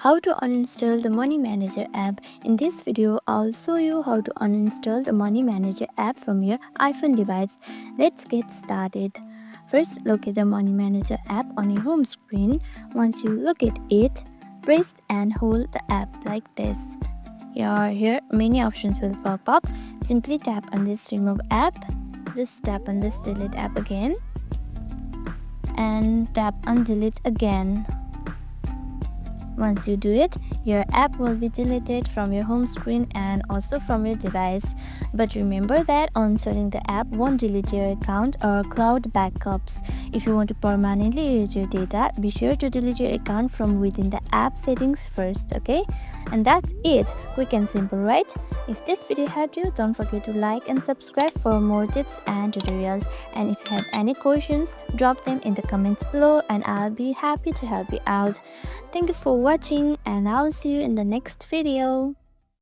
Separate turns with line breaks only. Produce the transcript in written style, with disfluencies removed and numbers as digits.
How to uninstall the Money Manager app. In this video, I'll show you how to uninstall the Money Manager app from your iPhone device. Let's get started. First, locate the Money Manager app on your home screen. Once you locate it, press and hold the app like this. Here many options will pop up. Simply tap on this remove app. Just tap on this delete app again and tap on delete again. Once you do it, your app will be deleted from your home screen and also from your device. But remember that uninstalling the app won't delete your account or cloud backups. If you want to permanently erase your data, be sure to delete your account from within the app settings first, okay? And that's it. Quick and simple, right? If this video helped you, don't forget to like and subscribe for more tips and tutorials. And if you have any questions, drop them in the comments below and I'll be happy to help you out. Thank you for watching and I'll see you in the next video.